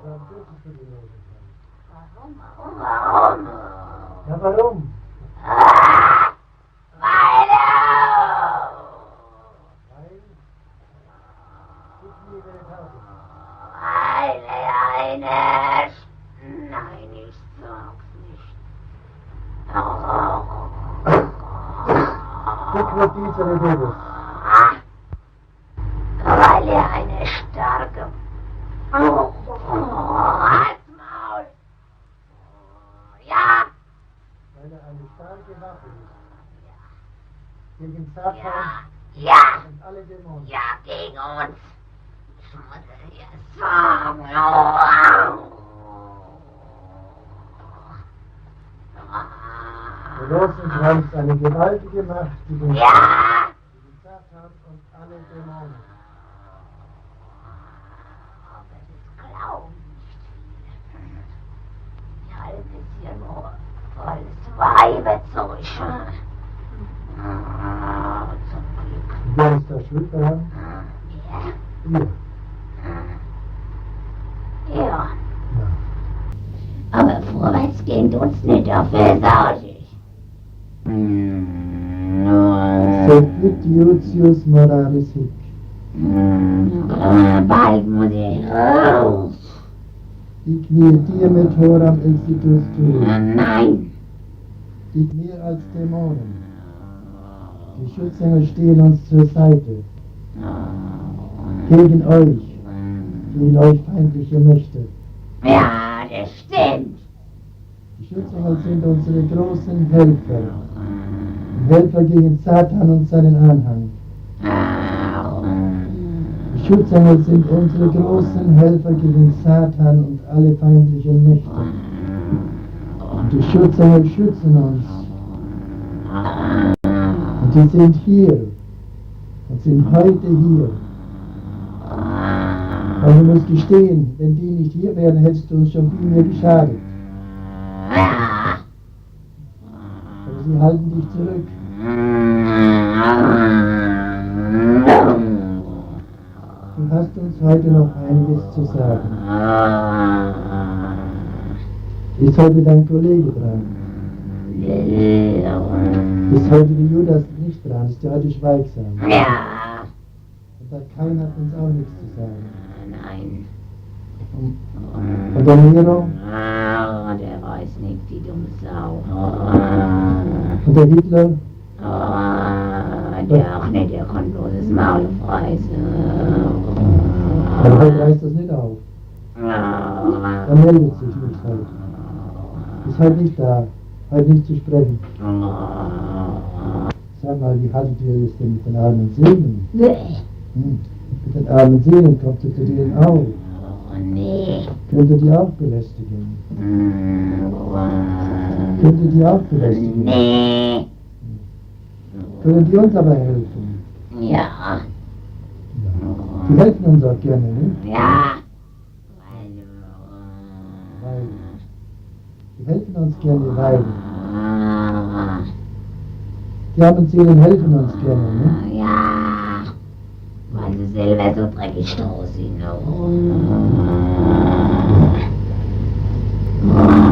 warum tut es für die Nose? Warum? Ja, warum? Weil Gib mir ihre Karte. eine... Nein, ich sag's nicht. Dick wird diese Bibel. Weil eine starke... Halsmaul! Ja! Weil eine starke Waffe ist. Gegen Satan Ja! und alle Dämonen. Ja, gegen uns! Ich muss es dir sagen. Der Rosenkreuz ist eine gewaltige Macht gegen Ja! Satan und alle Dämonen. Aber das glauben nicht viele. Die halten es hier nur volles Weibezeug. Zum Glück. Wer ist da schuld daran? Ihr. Ja. Ja. Aber vorwärts geht uns nicht, dafür sage ich. Substitutius moralis hic. Bald muss ich raus. Ich will dir mit horam exitus tun. Nein. Ich mehr als Dämonen. Die Schutzengel stehen uns zur Seite. Gegen euch. Gegen euch feindliche Mächte. Ja, das stimmt. Die Schutzengel sind unsere großen Helfer. Helfer gegen Satan und seinen Anhang. Die Schutzengel sind unsere großen Helfer gegen Satan und alle feindlichen Mächte. Und die Schutzengel schützen uns. Und die sind hier. Und sind heute hier. Aber du musst gestehen, wenn die nicht hier wären, hättest du uns schon viel mehr geschadet. Aber sie halten dich zurück. Du hast uns heute noch einiges zu sagen. Ist heute dein Kollege dran? Ist heute der Judas nicht dran? Ist der heute schweigsam? Ja. Und der Kain hat uns auch nichts zu sagen. Nein. Und der Nero? Der weiß nicht, die dumme Sau. Und der Hitler? Der auch nicht, der kann bloß das Maul aufreißen. Aber heute reißt das nicht auf. Er meldet sich nicht heute. Ist heute nicht da. Heute nicht zu sprechen. Sag mal, wie haltet ihr es denn mit den armen Seelen? Mit den armen Seelen kommt ihr zu denen auch. Nee. Könnt ihr die auch belästigen? Könnt ihr die auch belästigen? Nee. Können die uns aber helfen? Ja. Die helfen uns auch gerne, nicht? Ja. Weil die helfen uns gerne, weil die armen Seelen helfen uns gerne, nicht? Ja. Weil sie selber so dreckig draus sind.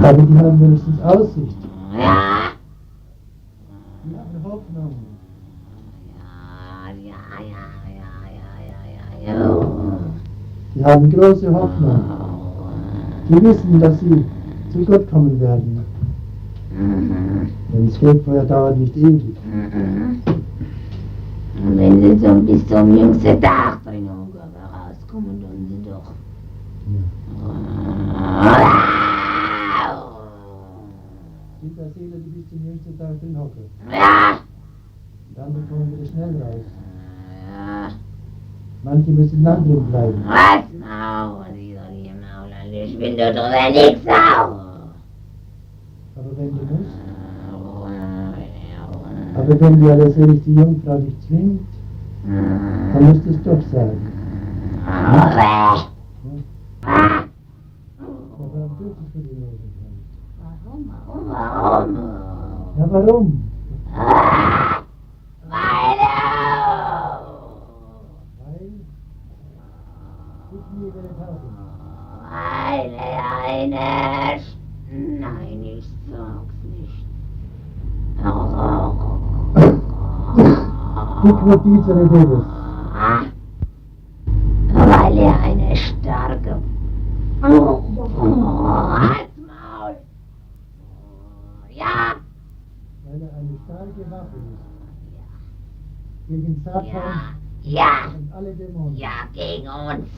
Aber die haben wenigstens Aussicht. Ja. Die haben Hoffnung. Die haben große Hoffnung. Die wissen, dass sie zu Gott kommen werden. Denn das Fegfeuer dauert nicht ewig. Und wenn sie so bis zum jüngsten Tag drin rauskommen, dann sie doch. Gibt da Seele, die bis zum jüngsten Tag drin hocken. Ja. Dann bekommen wir schnell raus. Ja. Manche müssen lang drin bleiben. Was? Maul, sie soll ihr Maul an, ich will doch drüber nichts auch. Aber wenn du musst. Aber wenn die allerseligste Jungfrau dich zwingt, dann musst du es doch sagen. Ja? Aber warum tut es für die Rosenkreuz? Warum? Ja, warum? Weil Weil Ich lebe der Tafel. Nein, ich sag's nicht. Ich diese Bibel. Weil er eine starke... Halt's Maul! Ja! Weil er eine starke Waffe ist. Gegen Satan Ja! und alle Dämonen. Ja, gegen uns.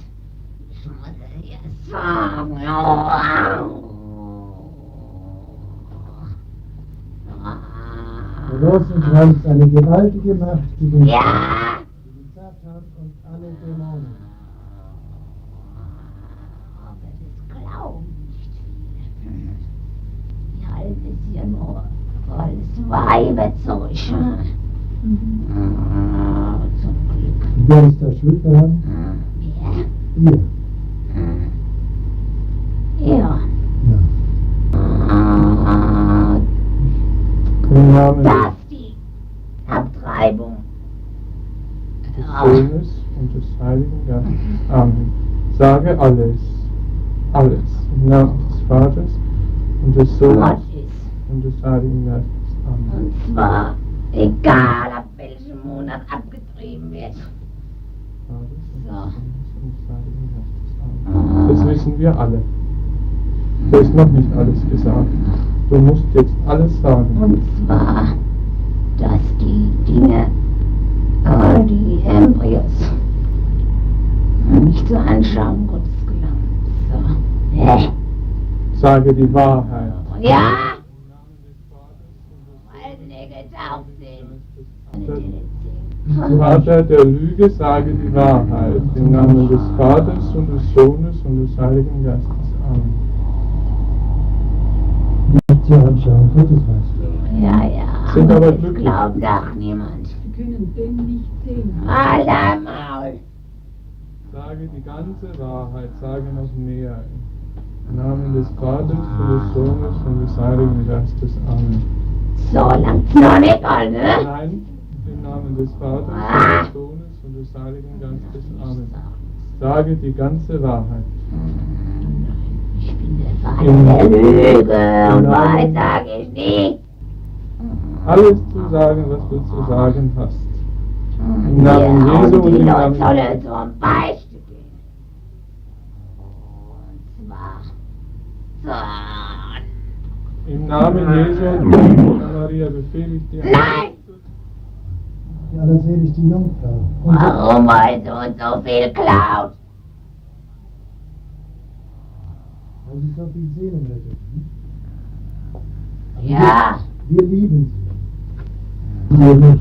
Ich muss es jetzt sagen. Der Rosenkranz eine gewaltige Macht gegen Ja! Satan und alle Dämonen. Aber das glauben nicht viele. Die halten es hier nur als Weibezeug. Zum Glück. Wer ist da schuld daran? Wer? Ihr. Ja. Ja. Im Namen Das ist die Abtreibung. des Sohnes und des Heiligen Geistes. Amen. Sage alles. Alles. Im Namen des Vaters und des Sohnes Was ist? und des Heiligen Geistes. Amen. Und zwar egal, ab welchem Monat abgetrieben wird. Vaters und des So. Sohnes und des Heiligen Geistes. Amen. Das wissen wir alle. Da ist noch nicht alles gesagt. Du musst jetzt alles sagen. Und zwar, dass die Dinge, die Embryos, nicht zur Anschauung Gottes gelangen. So. Sage die Wahrheit. Ja! Weil sie nicht getauft sind. Vater der Lüge, sage die Wahrheit. Im Namen des Vaters und des Sohnes und des Heiligen Geistes. Amen. Nicht zur Anschauung Gottes weißt Ja, Sind aber das glücklich. glaubt doch niemand. Wir können den nicht sehen. Halt dein Maul! Sage die ganze Wahrheit, sage noch mehr. Im Namen des Vaters und des Sohnes und des Heiligen Geistes. Amen. So langt's noch nicht, an, ne? Nein, im Namen des Vaters und des Sohnes und des Heiligen Geistes. Amen. Sage die ganze Wahrheit. Ich bin der Vater der Lüge und Wahrheit sage ich nicht. Alles zu sagen, was du zu sagen hast. Im Namen Ja, Jesu und und die im Leute Namen... sollen zur Beichte gehen. Und zwar... Im Namen Jesu und Mutter Maria befehle ich dir. Nein! Die allerseligste Jungfrau. Und Warum weil du uns so viel klaut? weil sie so viel Seelen rettet. Aber Ja. Wir lieben sie. Wir nicht.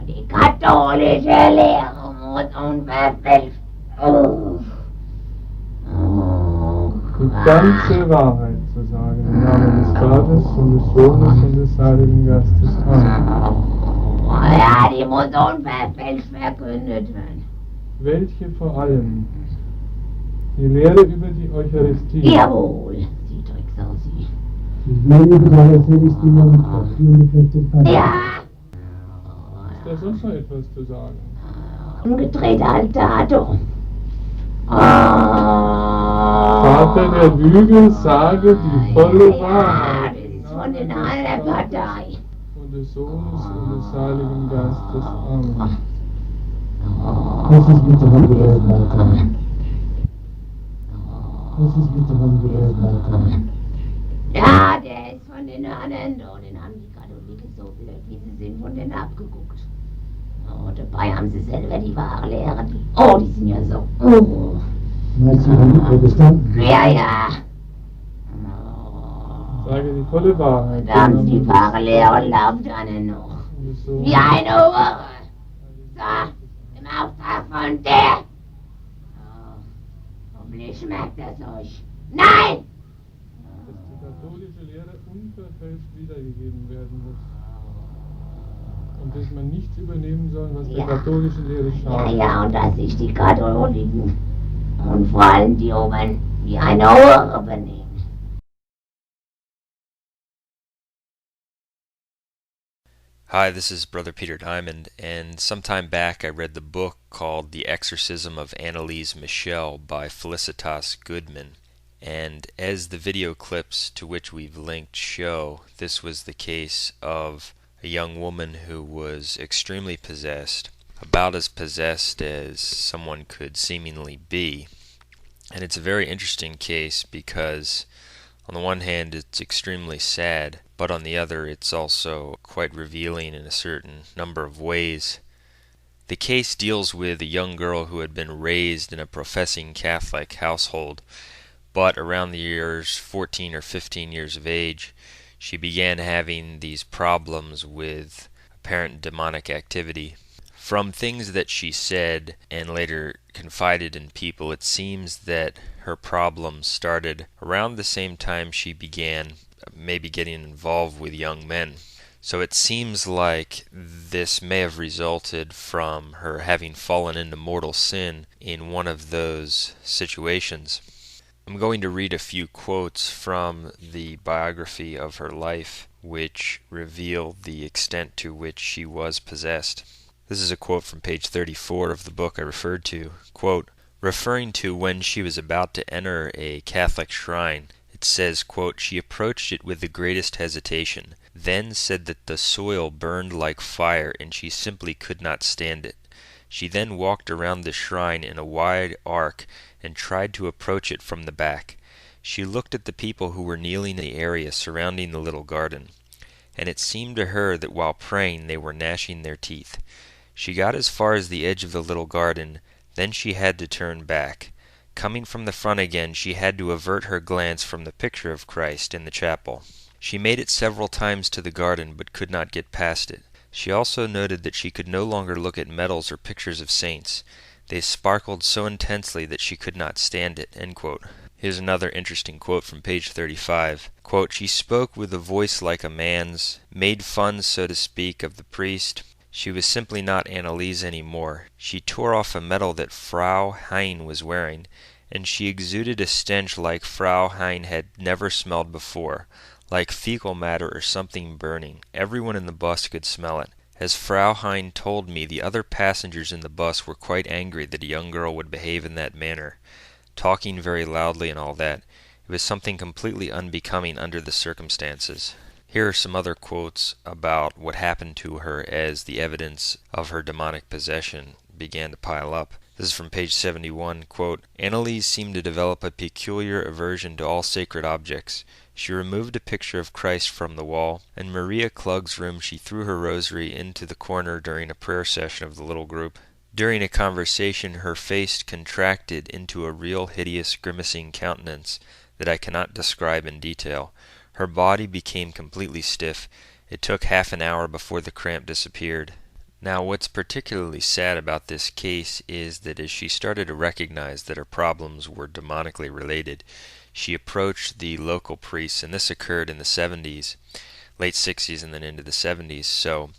Die katholische Lehre muss unverfälscht. Die ganze Wahrheit zu sagen. Im Namen des Vaters und des Sohnes und des Heiligen Geistes. Amen. Ja, die muss unverfälscht verkündet werden. Welche vor allem? Die Lehre über die Eucharistie. Jawohl, sie Drecksausi. Ich lebe die allerseligste Jungfrau. Die unbefleckte Pfanne. Ja! Ist da sonst noch etwas zu sagen? Umgedrehter Altar, du. Vater der Lüge, sage die volle Wahrheit. Das ist von den anderen Partei. Und des Sohnes und des Heiligen Geistes. Amen. Das ist bitte von Gerät, Alter. Das ist bitte von Gerät, Alter. Ja, der ist von den anderen, oh, den haben die Katholiken so blöd, wie sie sind, von denen abgeguckt. Oh, dabei haben sie selber die wahre Lehre. Oh, die sind ja so. Oh. Meinst du, die Protestanten? Ja, ja. Sage die volle Wahrheit. Da haben sie die wahre Lehre und laufen einen noch. Und des Sohnes. Wie eine Hure. So, im Auftrag von der. Oh, hoffentlich schmeckt das euch. Nein! Dass die katholische Lehre unverfälscht wiedergegeben werden muss. Und dass man nichts übernehmen soll, was der Ja. katholischen Lehre Ja, schadet. ja, und dass sich die Katholiken und vor allem die Oben wie eine Hure benehmen. Hi, this is Brother Peter Diamond, and sometime back I read the book called The Exorcism of Anneliese Michel by Felicitas Goodman. And as the video clips to which we've linked show, this was the case of a young woman who was extremely possessed, about as possessed as someone could seemingly be. And it's a very interesting case because on the one hand, it's extremely sad, but on the other, it's also quite revealing in a certain number of ways. The case deals with a young girl who had been raised in a professing Catholic household, but around the years 14 or 15 years of age, she began having these problems with apparent demonic activity. From things that she said and later confided in people, it seems that her problems started around the same time she began maybe getting involved with young men. So it seems like this may have resulted from her having fallen into mortal sin in one of those situations. I'm going to read a few quotes from the biography of her life, which reveal the extent to which she was possessed. This is a quote from page 34 of the book I referred to. Quote, referring to when she was about to enter a Catholic shrine, it says, quote, she approached it with the greatest hesitation, then said that the soil burned like fire and she simply could not stand it. She then walked around the shrine in a wide arc and tried to approach it from the back. She looked at the people who were kneeling in the area surrounding the little garden, and it seemed to her that while praying they were gnashing their teeth. She got as far as the edge of the little garden, then she had to turn back. Coming from the front again, she had to avert her glance from the picture of Christ in the chapel. She made it several times to the garden, but could not get past it. She also noted that she could no longer look at medals or pictures of saints. They sparkled so intensely that she could not stand it. End quote. Here's another interesting quote from page 35. Quote, she spoke with a voice like a man's, made fun, so to speak, of the priest. She was simply not Anneliese anymore. She tore off a medal that Frau Hein was wearing, and she exuded a stench like Frau Hein had never smelled before, like fecal matter or something burning. Everyone in the bus could smell it. As Frau Hein told me, the other passengers in the bus were quite angry that a young girl would behave in that manner, talking very loudly and all that. It was something completely unbecoming under the circumstances. Here are some other quotes about what happened to her as the evidence of her demonic possession began to pile up. This is from page 71. Quote, Anneliese seemed to develop a peculiar aversion to all sacred objects. She removed a picture of Christ from the wall. In Maria Klug's room she threw her rosary into the corner during a prayer session of the little group. During a conversation her face contracted into a real hideous grimacing countenance that I cannot describe in detail. Her body became completely stiff. It took half an hour before the cramp disappeared. Now, what's particularly sad about this case is that as she started to recognize that her problems were demonically related, she approached the local priests, and this occurred in the 70s, late 60s and then into the 70s, so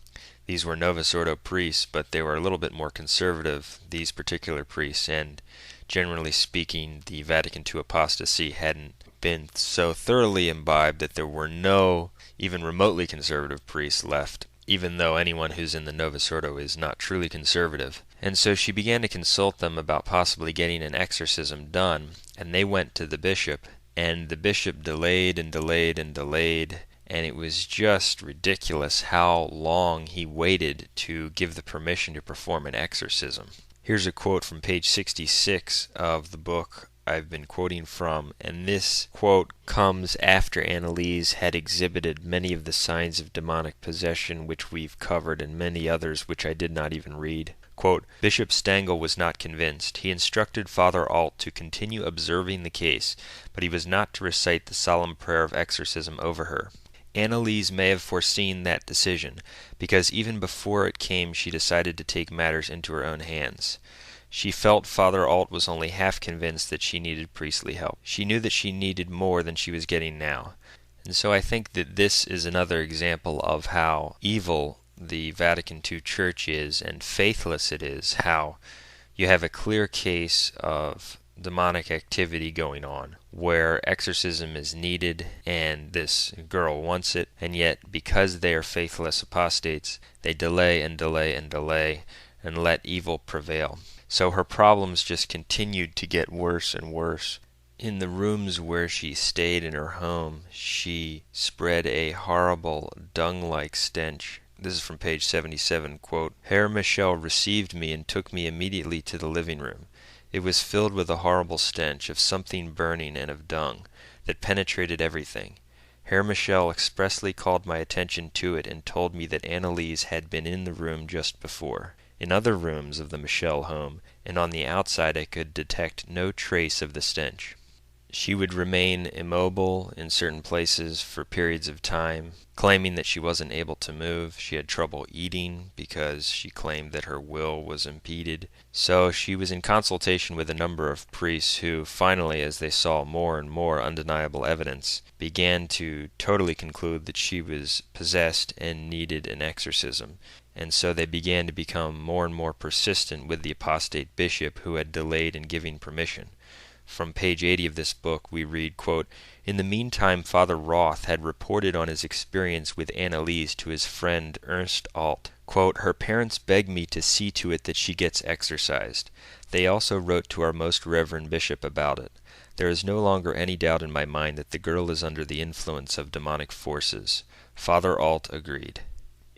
these were Novus Ordo priests, but they were a little bit more conservative, these particular priests, and generally speaking, the Vatican II apostasy hadn't been so thoroughly imbibed that there were no even remotely conservative priests left, even though anyone who's in the Novus Ordo is not truly conservative. And so she began to consult them about possibly getting an exorcism done, and they went to the bishop, and the bishop delayed and delayed and delayed, and it was just ridiculous how long he waited to give the permission to perform an exorcism. Here's a quote from page 66 of the book I've been quoting from, and this quote comes after Anneliese had exhibited many of the signs of demonic possession which we've covered and many others which I did not even read. Quote, Bishop Stangl was not convinced. He instructed Father Alt to continue observing the case, but he was not to recite the solemn prayer of exorcism over her. Anneliese may have foreseen that decision, because even before it came she decided to take matters into her own hands. She felt Father Alt was only half convinced that she needed priestly help. She knew that she needed more than she was getting now. And so I think that this is another example of how evil the Vatican II Church is and faithless it is, how you have a clear case of demonic activity going on where exorcism is needed and this girl wants it, and yet because they are faithless apostates, they delay and delay and delay and let evil prevail. So her problems just continued to get worse and worse. In the rooms where she stayed in her home, she spread a horrible dung-like stench. This is from page 77, quote, "Herr Michel received me and took me immediately to the living room. It was filled with a horrible stench of something burning and of dung that penetrated everything. Herr Michel expressly called my attention to it and told me that Anneliese had been in the room just before. In other rooms of the Michel home and on the outside I could detect no trace of the stench. She would remain immobile in certain places for periods of time, claiming that she wasn't able to move. She had trouble eating because she claimed that her will was impeded. So she was in consultation with a number of priests who, finally, as they saw more and more undeniable evidence, began to totally conclude that she was possessed and needed an exorcism. And so they began to become more and more persistent with the apostate bishop who had delayed in giving permission. From page 80 of this book we read, quote, "In the meantime Father Roth had reported on his experience with Anneliese to his friend Ernst Alt. Quote, 'Her parents beg me to see to it that she gets exorcised. They also wrote to our most reverend bishop about it. There is no longer any doubt in my mind that the girl is under the influence of demonic forces. Father Alt agreed.'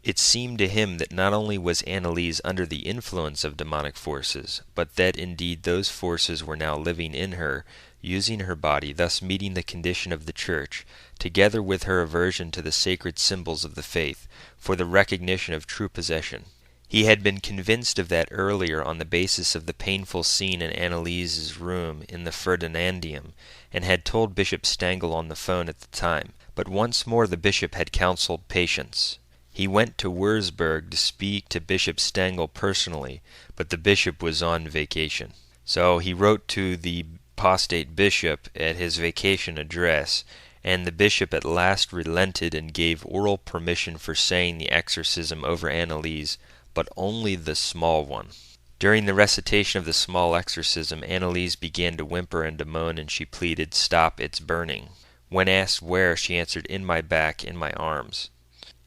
It seemed to him that not only was Anneliese under the influence of demonic forces, but that indeed those forces were now living in her, using her body, thus meeting the condition of the Church, together with her aversion to the sacred symbols of the faith, for the recognition of true possession. He had been convinced of that earlier on the basis of the painful scene in Anneliese's room in the Ferdinandium, and had told Bishop Stangl on the phone at the time. But once more the bishop had counseled patience. He went to Würzburg to speak to Bishop Stangl personally, but the bishop was on vacation. So he wrote to the apostate bishop at his vacation address, and the bishop at last relented and gave oral permission for saying the exorcism over Anneliese, but only the small one. During the recitation of the small exorcism, Anneliese began to whimper and to moan, and she pleaded, 'Stop, it's burning.' When asked where, she answered, 'In my back, in my arms.'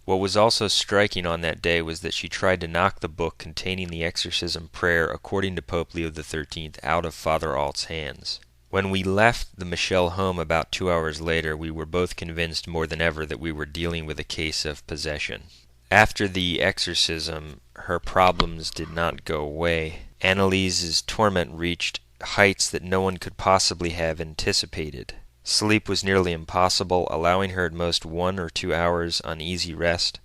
What was also striking on that day was that she tried to knock the book containing the exorcism prayer according to Pope Leo XIII out of Father Alt's hands. When we left the Michel home about 2 hours later, we were both convinced more than ever that we were dealing with a case of possession. After the exorcism, her problems did not go away. Anneliese's torment reached heights that no one could possibly have anticipated. Sleep was nearly impossible, allowing her at most 1 or 2 hours uneasy rest.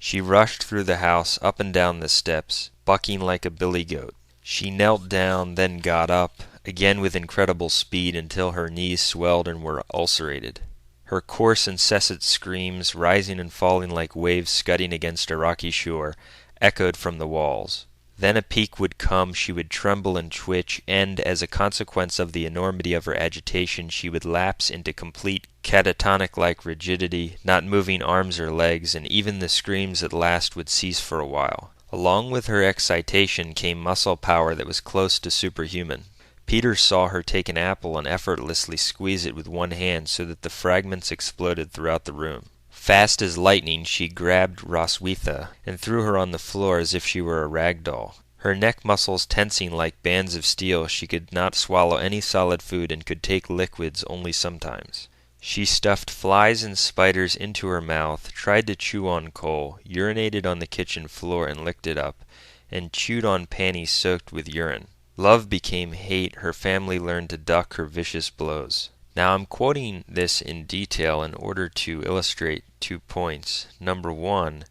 She rushed through the house, up and down the steps, bucking like a billy goat. She knelt down, then got up, again with incredible speed until her knees swelled and were ulcerated. Her coarse, incessant screams, rising and falling like waves scudding against a rocky shore, echoed from the walls. Then a peak would come, she would tremble and twitch, and, as a consequence of the enormity of her agitation, she would lapse into complete catatonic-like rigidity, not moving arms or legs, and even the screams at last would cease for a while. Along with her excitation came muscle power that was close to superhuman. Peter saw her take an apple and effortlessly squeeze it with one hand so that the fragments exploded throughout the room. Fast as lightning, she grabbed Roswitha and threw her on the floor as if she were a rag doll. Her neck muscles tensing like bands of steel, she could not swallow any solid food and could take liquids only sometimes. She stuffed flies and spiders into her mouth, tried to chew on coal, urinated on the kitchen floor and licked it up, and chewed on panties soaked with urine. Love became hate, her family learned to duck her vicious blows. Now I'm quoting this in detail in order to illustrate 2 points. Number one,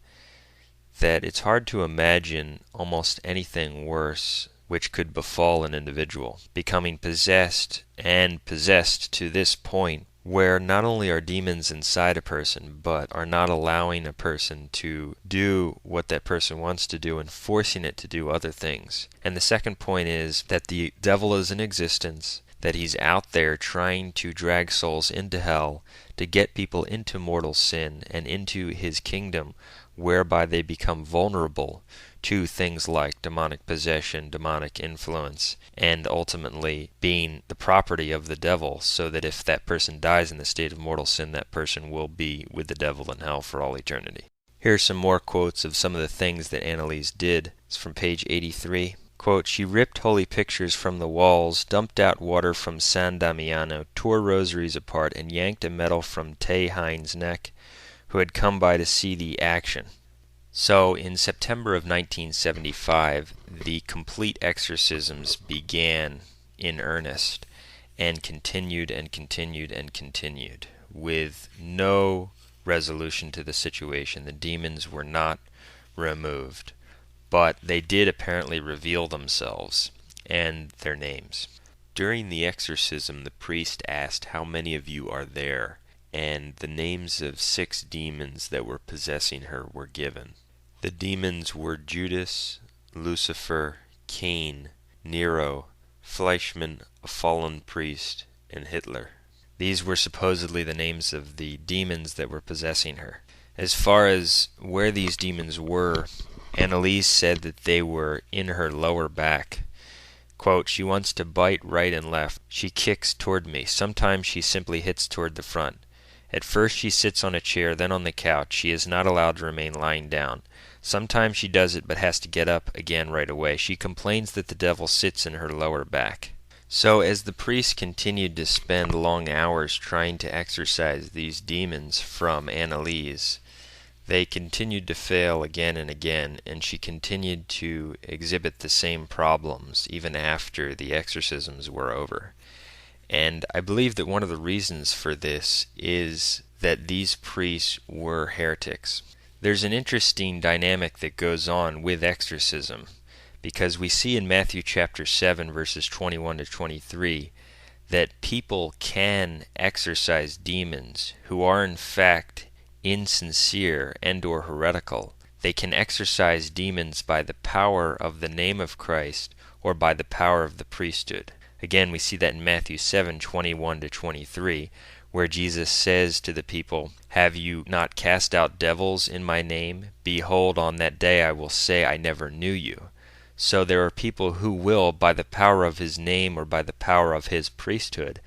that it's hard to imagine almost anything worse which could befall an individual. Becoming possessed, and possessed to this point, where not only are demons inside a person, but are not allowing a person to do what that person wants to do and forcing it to do other things. And the second point is that the devil is in existence, that he's out there trying to drag souls into hell, to get people into mortal sin and into his kingdom, whereby they become vulnerable to things like demonic possession, demonic influence, and ultimately being the property of the devil, so that if that person dies in the state of mortal sin, that person will be with the devil in hell for all eternity. Here are some more quotes of some of the things that Anneliese did. It's from page 83. Quote, "She ripped holy pictures from the walls, dumped out water from San Damiano, tore rosaries apart, and yanked a medal from Tay Hines' neck, who had come by to see the action." So in September of 1975, the complete exorcisms began in earnest and continued and continued and continued with no resolution to the situation. The demons were not removed, but they did apparently reveal themselves and their names. During the exorcism, the priest asked, "How many of you are there?" And the names of 6 demons that were possessing her were given. The demons were Judas, Lucifer, Cain, Nero, Fleischmann, a fallen priest, and Hitler. These were supposedly the names of the demons that were possessing her. As far as where these demons were, Anneliese said that they were in her lower back. Quote, "She wants to bite right and left. She kicks toward me. Sometimes she simply hits toward the front. At first she sits on a chair, then on the couch. She is not allowed to remain lying down. Sometimes she does it but has to get up again right away. She complains that the devil sits in her lower back." So as the priest continued to spend long hours trying to exorcise these demons from Anneliese, they continued to fail again and again, and she continued to exhibit the same problems even after the exorcisms were over. And I believe that one of the reasons for this is that these priests were heretics. There's an interesting dynamic that goes on with exorcism, because we see in Matthew chapter 7 verses 21 to 23 that people can exorcise demons who are in fact insincere and or heretical. They can exorcise demons by the power of the name of Christ or by the power of the priesthood. Again, we see that in Matthew 7:21 to 23, where Jesus says to the people, "Have you not cast out devils in my name? Behold, on that day I will say, I never knew you." So there are people who will, by the power of his name or by the power of his priesthood,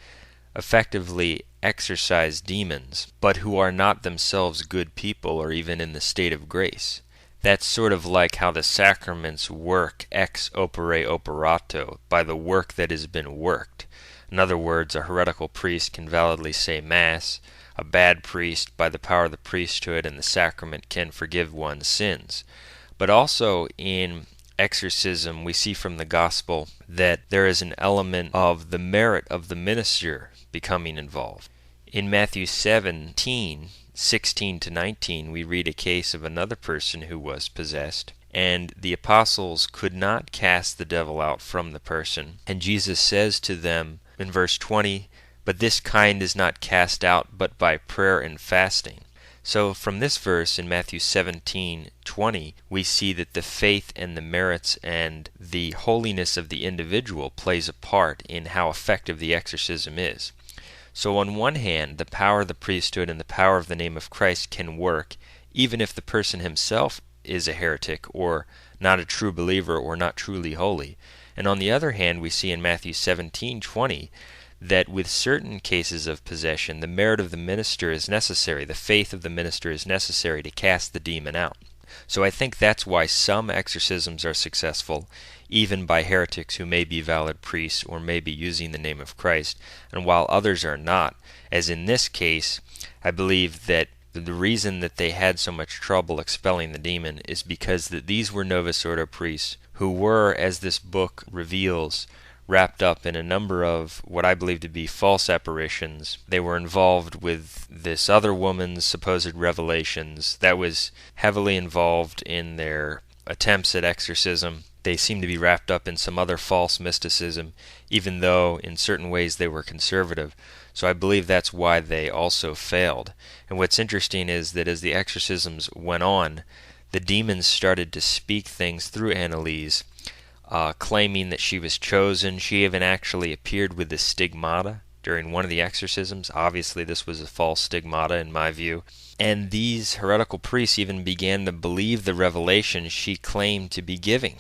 effectively exorcise demons, but who are not themselves good people or even in the state of grace. That's sort of like how the sacraments work ex opere operato, by the work that has been worked. In other words, a heretical priest can validly say Mass, a bad priest, by the power of the priesthood and the sacrament, can forgive one's sins. But also in exorcism, we see from the gospel that there is an element of the merit of the minister becoming involved. In Matthew 17:16 to 19, we read a case of another person who was possessed, and the apostles could not cast the devil out from the person. And Jesus says to them in verse 20, "But this kind is not cast out but by prayer and fasting." So from this verse in Matthew 17:20, we see that the faith and the merits and the holiness of the individual plays a part in how effective the exorcism is. So on one hand, the power of the priesthood and the power of the name of Christ can work, even if the person himself is a heretic or not a true believer or not truly holy. And on the other hand, we see in Matthew 17:20 that with certain cases of possession, the merit of the minister is necessary, the faith of the minister is necessary to cast the demon out. So I think that's why some exorcisms are successful, even by heretics who may be valid priests or may be using the name of Christ, and while others are not. As in this case, I believe that the reason that they had so much trouble expelling the demon is because that these were Novus Ordo priests who were, as this book reveals, wrapped up in a number of what I believe to be false apparitions. They were involved with this other woman's supposed revelations that was heavily involved in their attempts at exorcism. They seem to be wrapped up in some other false mysticism, even though in certain ways they were conservative. So I believe that's why they also failed. And what's interesting is that as the exorcisms went on, the demons started to speak things through Anneliese, claiming that she was chosen. She even actually appeared with the stigmata during one of the exorcisms. Obviously, this was a false stigmata in my view. And these heretical priests even began to believe the revelation she claimed to be giving.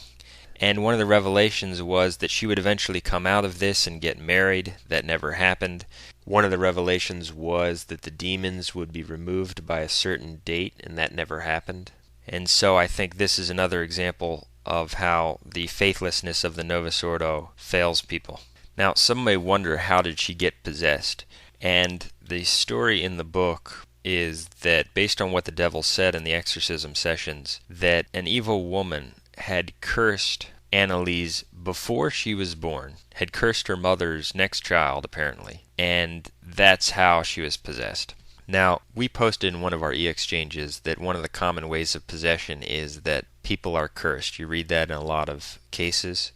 And one of the revelations was that she would eventually come out of this and get married. That never happened. One of the revelations was that the demons would be removed by a certain date, and that never happened. And so I think this is another example of how the faithlessness of the Novus Ordo fails people. Now, some may wonder, how did she get possessed? And the story in the book is that, based on what the devil said in the exorcism sessions, that an evil woman had cursed Anneliese before she was born, had cursed her mother's next child, apparently, and that's how she was possessed. Now, we posted in one of our e-exchanges that one of the common ways of possession is that people are cursed. You read that in a lot of cases,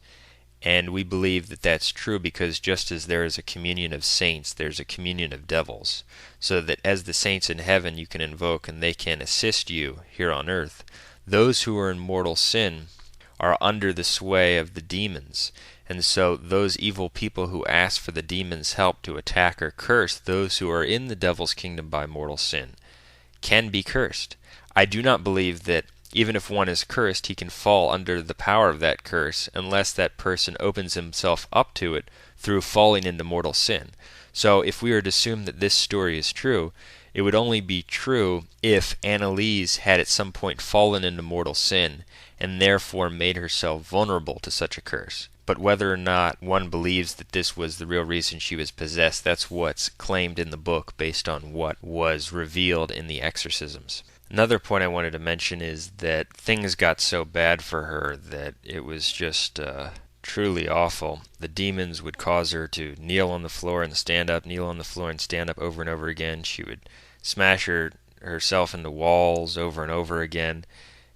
and we believe that that's true because just as there is a communion of saints, there's a communion of devils, so that as the saints in heaven you can invoke and they can assist you here on earth, those who are in mortal sin are under the sway of the demons. And so those evil people who ask for the demons' help to attack or curse those who are in the devil's kingdom by mortal sin can be cursed. I do not believe that even if one is cursed, he can fall under the power of that curse unless that person opens himself up to it through falling into mortal sin. So if we were to assume that this story is true, it would only be true if Anneliese had at some point fallen into mortal sin and therefore made herself vulnerable to such a curse. But whether or not one believes that this was the real reason she was possessed, that's what's claimed in the book based on what was revealed in the exorcisms. Another point I wanted to mention is that things got so bad for her that it was just truly awful. The demons would cause her to kneel on the floor and stand up, kneel on the floor and stand up over and over again. She would smash herself into walls over and over again.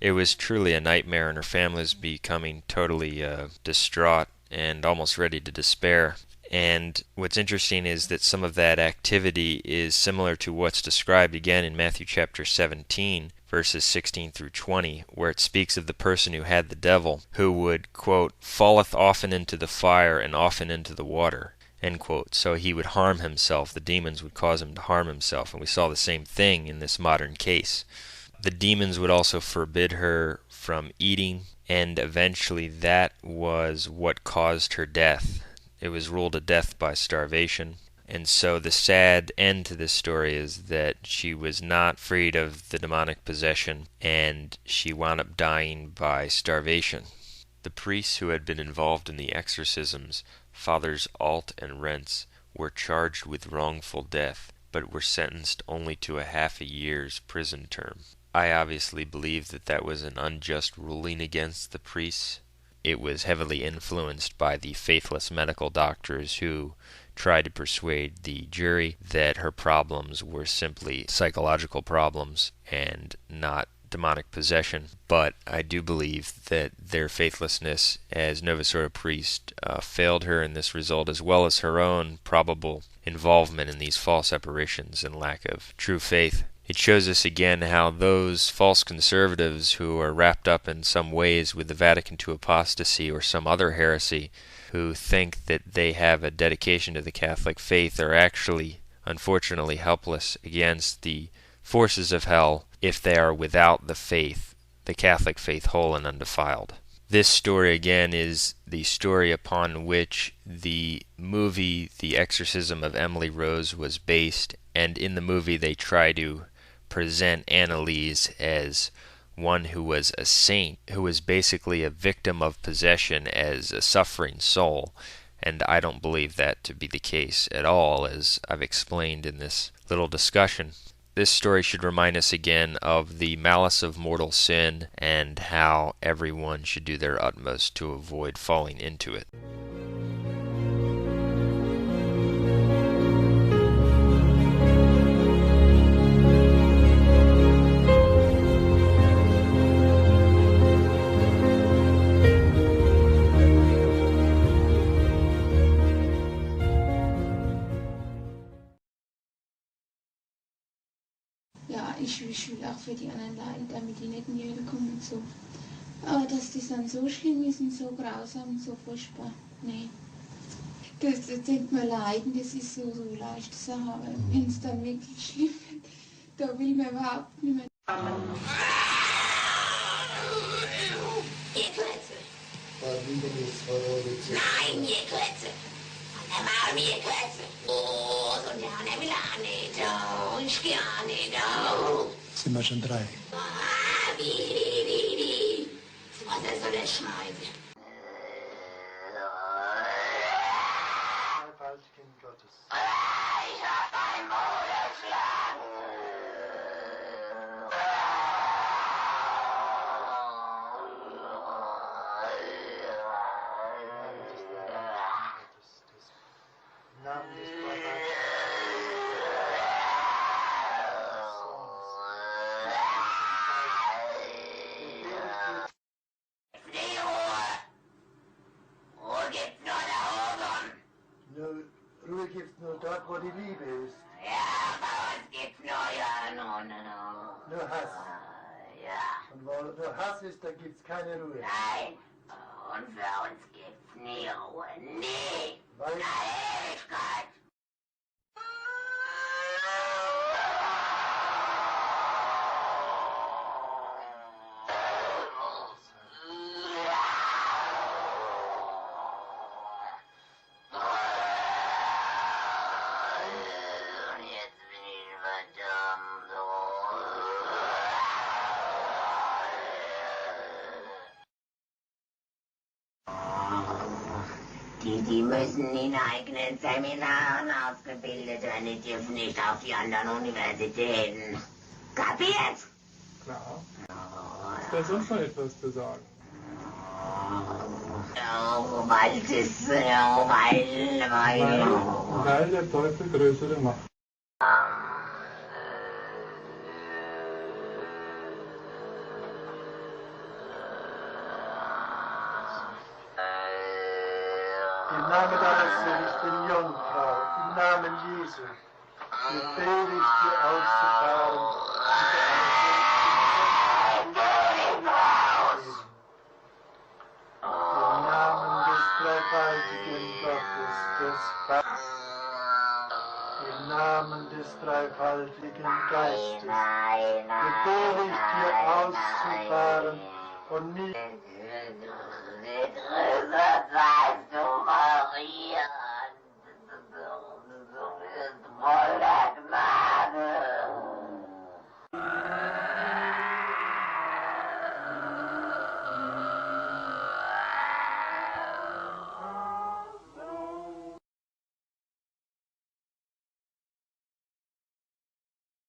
It was truly a nightmare, and her family was becoming totally distraught and almost ready to despair. And what's interesting is that some of that activity is similar to what's described again in Matthew chapter 17, verses 16 through 20, where it speaks of the person who had the devil, who would, quote, falleth often into the fire and often into the water, end quote. So he would harm himself. The demons would cause him to harm himself. And we saw the same thing in this modern case. The demons would also forbid her from eating, and eventually that was what caused her death. It was ruled a death by starvation. And so the sad end to this story is that she was not freed of the demonic possession, and she wound up dying by starvation. The priests who had been involved in the exorcisms, Fathers Alt and Rentz, were charged with wrongful death, but were sentenced only to a half a year's prison term. I obviously believe that that was an unjust ruling against the priests. It was heavily influenced by the faithless medical doctors who tried to persuade the jury that her problems were simply psychological problems and not demonic possession. But I do believe that their faithlessness as Novus Ordo priest failed her in this result, as well as her own probable involvement in these false apparitions and lack of true faith. It shows us again how those false conservatives who are wrapped up in some ways with the Vatican II apostasy or some other heresy, who think that they have a dedication to the Catholic faith, are actually, unfortunately, helpless against the forces of hell if they are without the faith, the Catholic faith, whole and undefiled. This story, again, is the story upon which the movie The Exorcism of Emily Rose was based, and in the movie they try to present Anneliese as one who was a saint, who was basically a victim of possession as a suffering soul, and I don't believe that to be the case at all, as I've explained in this little discussion. This story should remind us again of the malice of mortal sin and how everyone should do their utmost to avoid falling into it. Ja, ich will auch für die anderen leiden, damit die nicht in die Hölle kommen und so. Aber dass das dann so schlimm ist und so grausam und so furchtbar, nee. Das denkt man leiden, das ist so leichte Sache, aber wenn es dann wirklich schlimm wird, da will man überhaupt nicht mehr. Jägerkletze. Nein, Nein, Jägerkletze. Und dann machen wir Jägerkletze. Oh, so der will auch nicht. Oh, ich geh auch nicht. Oh. sind wir schon 3. Wie. Was ist so der Schwein? Als Kind Gottes. Ich hab mein Maul erschlagen. Namen des Ruhe gibt's nur da oben. Ruhe gibt's nur dort, wo die Liebe ist. Ja, bei uns gibt's nur Nur Hass. Ja, Und wo nur Hass ist, da gibt's keine Ruhe. nein. Und für uns gibt's nie Ruhe. Nie. Weil In der Ewigkeit. Und jetzt bin ich verdammt. Die müssen in eigenen Seminaren ausgebildet werden, die dürfen nicht auf die anderen Universitäten. Kapiert? Klar. Ist da sonst noch etwas zu sagen? Oh, weil das, weil. Weil der Teufel größere Macht. im Namen deines seligen Jungfrau, im Namen Jesu, befehle ich dir auszufahren. Im Namen des dreifaltigen Gottes, des Vaters, im Namen des dreifaltigen Geistes, befehle ich dir auszufahren und nicht. Weißt du, Maria?